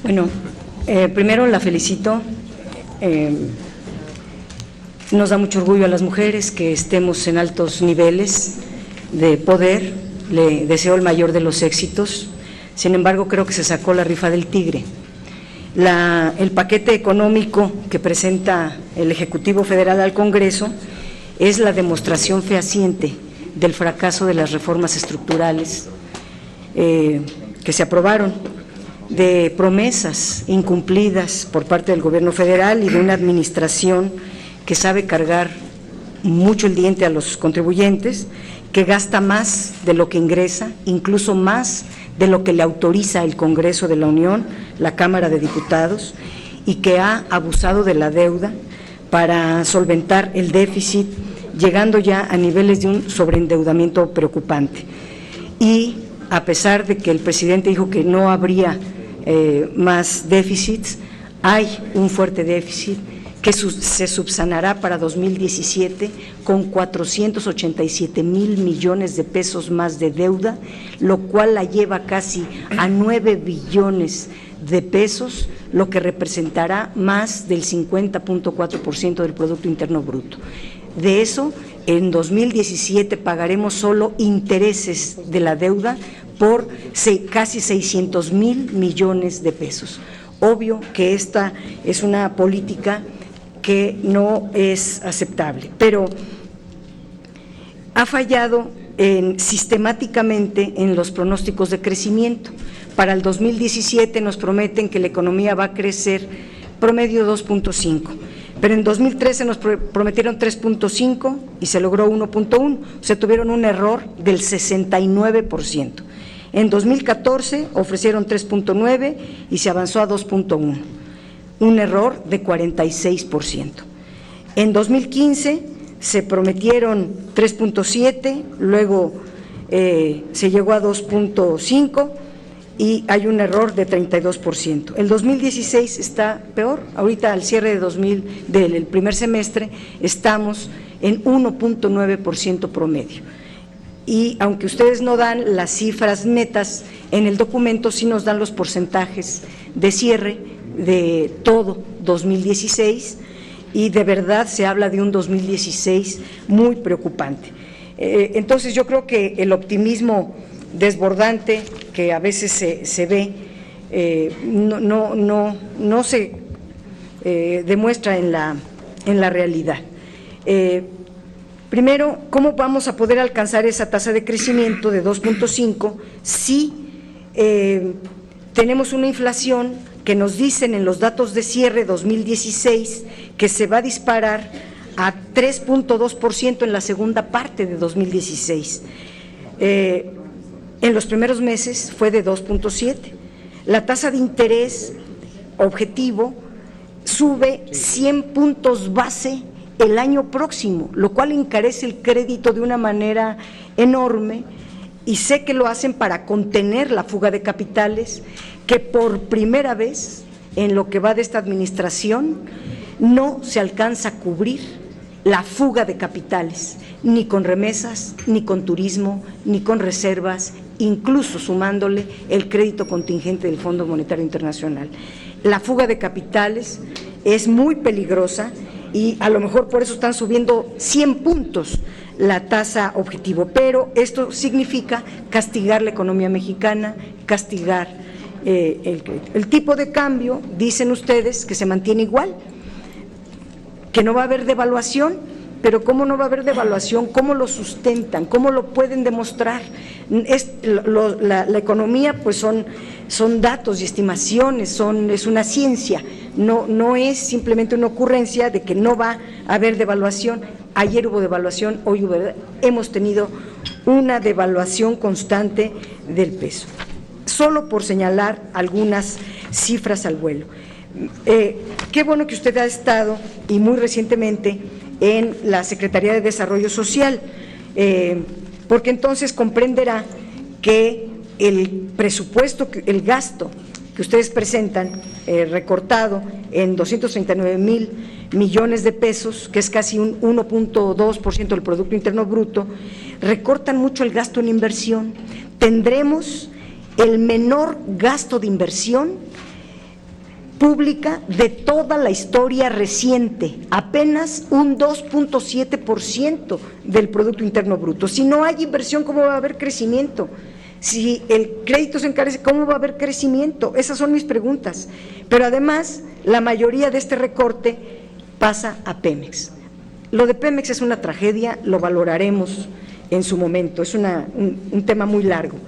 Bueno, primero la felicito. Nos da mucho orgullo a las mujeres que estemos en altos niveles de poder. Le deseo el mayor de los éxitos. Sin embargo, creo que se sacó la rifa del tigre. El paquete económico que presenta el Ejecutivo Federal al Congreso es la demostración fehaciente del fracaso de las reformas estructurales que se aprobaron, de promesas incumplidas por parte del Gobierno federal y de una administración que sabe cargar mucho el diente a los contribuyentes, que gasta más de lo que ingresa, incluso más de lo que le autoriza el Congreso de la Unión, la Cámara de Diputados, y que ha abusado de la deuda para solventar el déficit, llegando ya a niveles de un sobreendeudamiento preocupante. Y a pesar de que el presidente dijo que no habría más déficits, hay un fuerte déficit que se subsanará para 2017 con 487,000 millones de pesos más de deuda, lo cual la lleva casi a 9 billones de pesos, lo que representará más del 50.4% del Producto Interno Bruto. De eso, en 2017 pagaremos solo intereses de la deuda por casi 600,000 millones de pesos. Obvio que esta es una política que no es aceptable, pero ha fallado sistemáticamente en los pronósticos de crecimiento. Para el 2017 nos prometen que la economía va a crecer promedio 2.5, pero en 2013 nos prometieron 3.5 y se logró 1.1, o sea, tuvieron un error del 69%. En 2014 ofrecieron 3.9 y se avanzó a 2.1, un error de 46%. En 2015 se prometieron 3.7, luego se llegó a 2.5 y hay un error de 32%. El 2016 está peor, ahorita al cierre del primer semestre estamos en 1.9% promedio. Y aunque ustedes no dan las cifras netas en el documento, sí nos dan los porcentajes de cierre de todo 2016 y de verdad se habla de un 2016 muy preocupante. Entonces yo creo que el optimismo desbordante que a veces se ve no se demuestra en la realidad. Primero, ¿cómo vamos a poder alcanzar esa tasa de crecimiento de 2.5 si tenemos una inflación que nos dicen en los datos de cierre 2016 que se va a disparar a 3.2% en la segunda parte de 2016? En los primeros meses fue de 2.7. La tasa de interés objetivo sube 100 puntos base el año próximo, lo cual encarece el crédito de una manera enorme, y sé que lo hacen para contener la fuga de capitales, que por primera vez en lo que va de esta administración no se alcanza a cubrir la fuga de capitales, ni con remesas, ni con turismo, ni con reservas, incluso sumándole el crédito contingente del Fondo Monetario Internacional. La fuga de capitales es muy peligrosa y a lo mejor por eso están subiendo 100 puntos la tasa objetivo, pero esto significa castigar la economía mexicana, castigar el tipo de cambio. Dicen ustedes que se mantiene igual, que no va a haber devaluación, pero ¿cómo no va a haber devaluación? ¿Cómo lo sustentan? ¿Cómo lo pueden demostrar? La economía pues son datos y estimaciones, es una ciencia, no es simplemente una ocurrencia de que no va a haber devaluación. Ayer hubo devaluación, hoy hemos tenido una devaluación constante del peso. Solo por señalar algunas cifras al vuelo. Qué bueno que usted ha estado, y muy recientemente, en la Secretaría de Desarrollo Social, porque entonces comprenderá que el presupuesto, el gasto que ustedes presentan recortado en 239,000 millones de pesos, que es casi un 1.2% del Producto Interno Bruto, recortan mucho el gasto en inversión. Tendremos el menor gasto de inversión pública de toda la historia reciente, apenas un 2.7% del Producto Interno Bruto. Si no hay inversión, ¿cómo va a haber crecimiento? Si el crédito se encarece, ¿cómo va a haber crecimiento? Esas son mis preguntas. Pero además, la mayoría de este recorte pasa a Pemex. Lo de Pemex es una tragedia, lo valoraremos en su momento, es un tema muy largo.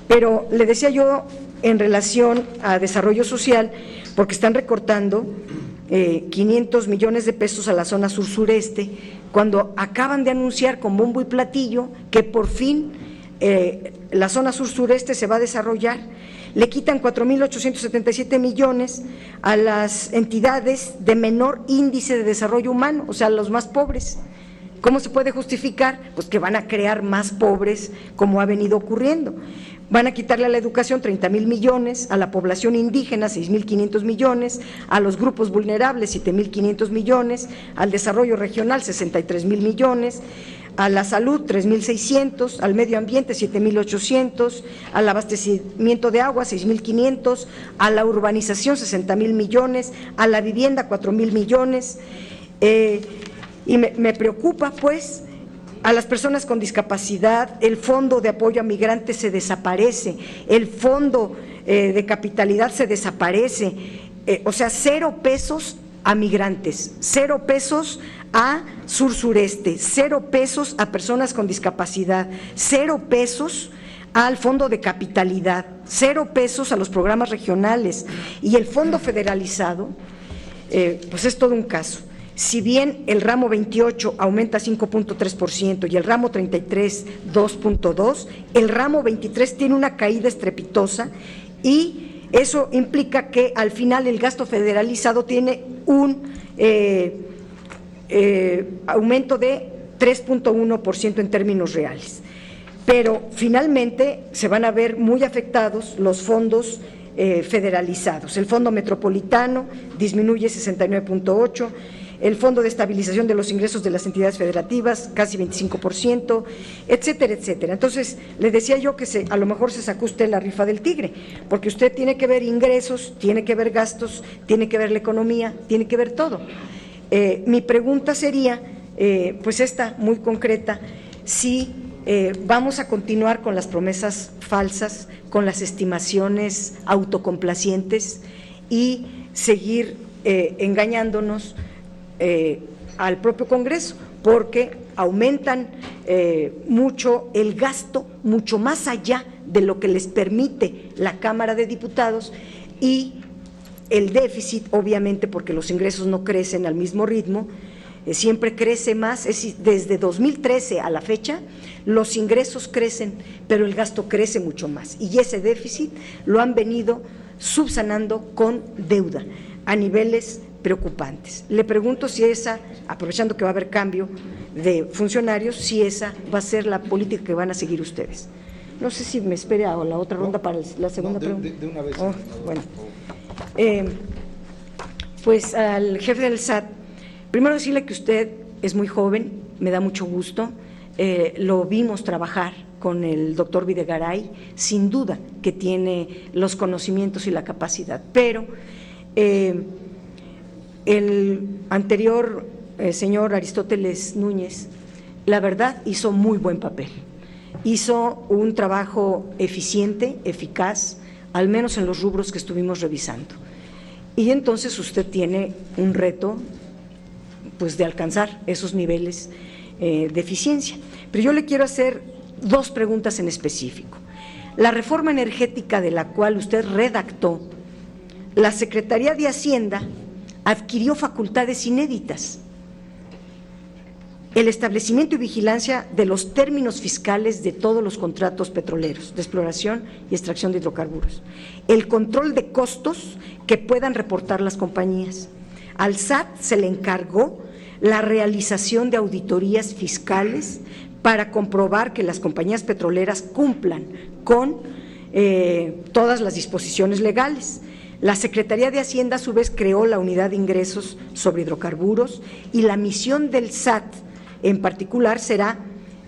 Pero le decía yo en relación a desarrollo social, porque están recortando 500 millones de pesos a la zona sur-sureste, cuando acaban de anunciar con bombo y platillo que por fin la zona sur-sureste se va a desarrollar. Le quitan 4.877 millones a las entidades de menor índice de desarrollo humano, o sea, los más pobres. ¿Cómo se puede justificar? Pues que van a crear más pobres, como ha venido ocurriendo. Van a quitarle a la educación 30.000 millones, a la población indígena 6.500 millones, a los grupos vulnerables 7.500 millones, al desarrollo regional 63.000 millones, a la salud 3.600, al medio ambiente 7.800, al abastecimiento de agua 6.500, a la urbanización 60.000 millones, a la vivienda 4.000 millones, y me preocupa pues a las personas con discapacidad. El fondo de apoyo a migrantes se desaparece, el fondo de capitalidad se desaparece, o sea, 0 pesos a migrantes, 0 pesos a sur-sureste, 0 pesos a personas con discapacidad, 0 pesos al fondo de capitalidad, 0 pesos a los programas regionales, y el fondo federalizado, pues es todo un caso. Si bien el ramo 28 aumenta 5.3% y el ramo 33 2.2%, el ramo 23 tiene una caída estrepitosa, y eso implica que al final el gasto federalizado tiene un aumento de 3.1% en términos reales. Pero finalmente se van a ver muy afectados los fondos federalizados. El fondo metropolitano disminuye 69.8%, el Fondo de Estabilización de los Ingresos de las Entidades Federativas, casi 25%, etcétera, etcétera. Entonces, le decía yo que a lo mejor se sacó usted la rifa del tigre, porque usted tiene que ver ingresos, tiene que ver gastos, tiene que ver la economía, tiene que ver todo. Mi pregunta sería, pues esta, muy concreta, si vamos a continuar con las promesas falsas, con las estimaciones autocomplacientes y seguir engañándonos al propio Congreso, porque aumentan mucho el gasto, mucho más allá de lo que les permite la Cámara de Diputados, y el déficit, obviamente, porque los ingresos no crecen al mismo ritmo, siempre crece más. Desde 2013 a la fecha, los ingresos crecen, pero el gasto crece mucho más, y ese déficit lo han venido subsanando con deuda a niveles preocupantes. Le pregunto si esa, aprovechando que va a haber cambio de funcionarios, si esa va a ser la política que van a seguir ustedes. No sé si me espere a la otra ronda para la segunda pregunta. De una vez. Bueno, pues al jefe del SAT, primero decirle que usted es muy joven, me da mucho gusto, lo vimos trabajar con el doctor Videgaray, sin duda que tiene los conocimientos y la capacidad, pero el anterior señor Aristóteles Núñez, la verdad, hizo muy buen papel, hizo un trabajo eficiente, eficaz, al menos en los rubros que estuvimos revisando, y entonces usted tiene un reto pues de alcanzar esos niveles de eficiencia. Pero yo le quiero hacer 2 preguntas en específico. La reforma energética de la cual usted redactó, la Secretaría de Hacienda adquirió facultades inéditas: el establecimiento y vigilancia de los términos fiscales de todos los contratos petroleros de exploración y extracción de hidrocarburos, el control de costos que puedan reportar las compañías. Al SAT se le encargó la realización de auditorías fiscales para comprobar que las compañías petroleras cumplan con todas las disposiciones legales. La Secretaría de Hacienda, a su vez, creó la Unidad de Ingresos sobre Hidrocarburos, y la misión del SAT en particular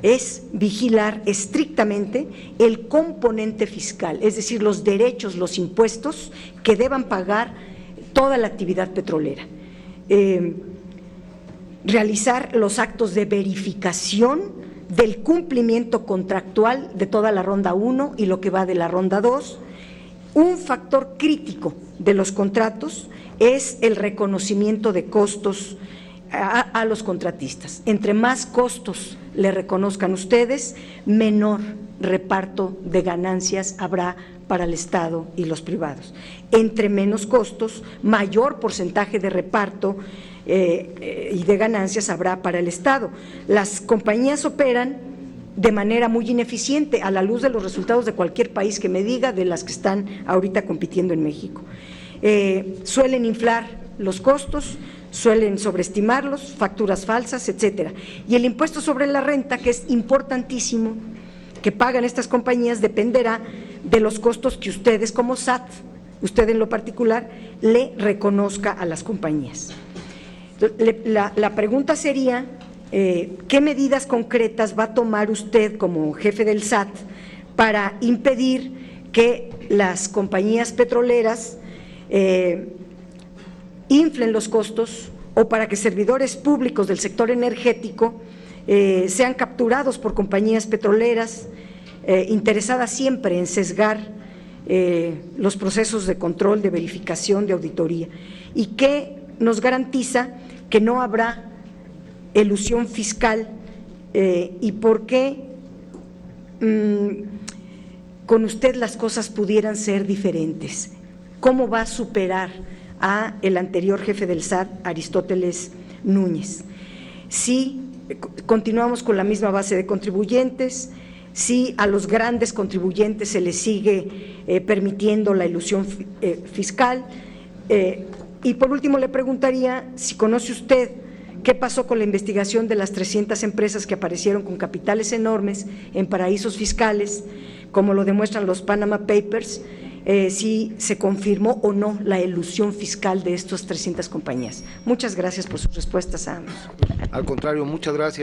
es vigilar estrictamente el componente fiscal, es decir, los derechos, los impuestos que deban pagar toda la actividad petrolera. Realizar los actos de verificación del cumplimiento contractual de toda la ronda 1 y lo que va de la ronda 2. Un factor crítico de los contratos es el reconocimiento de costos a los contratistas. Entre más costos le reconozcan ustedes, menor reparto de ganancias habrá para el Estado y los privados. Entre menos costos, mayor porcentaje de reparto y de ganancias habrá para el Estado. Las compañías operan de manera muy ineficiente a la luz de los resultados de cualquier país que me diga, de las que están ahorita compitiendo en México. Suelen inflar los costos, suelen sobreestimarlos, facturas falsas, etcétera. Y el impuesto sobre la renta, que es importantísimo, que pagan estas compañías, dependerá de los costos que ustedes como SAT, usted en lo particular, le reconozca a las compañías. La pregunta sería, ¿qué medidas concretas va a tomar usted como jefe del SAT para impedir que las compañías petroleras inflen los costos, o para que servidores públicos del sector energético sean capturados por compañías petroleras interesadas siempre en sesgar los procesos de control, de verificación, de auditoría? ¿Y qué nos garantiza que no habrá elusión fiscal y por qué con usted las cosas pudieran ser diferentes? ¿Cómo va a superar a el anterior jefe del SAT, Aristóteles Núñez? Si continuamos con la misma base de contribuyentes, si a los grandes contribuyentes se les sigue permitiendo la elusión fiscal. Y por último le preguntaría si conoce usted qué pasó con la investigación de las 300 empresas que aparecieron con capitales enormes en paraísos fiscales, como lo demuestran los Panama Papers, si se confirmó o no la elusión fiscal de estas 300 compañías. Muchas gracias por sus respuestas a ambos. Al contrario, muchas gracias.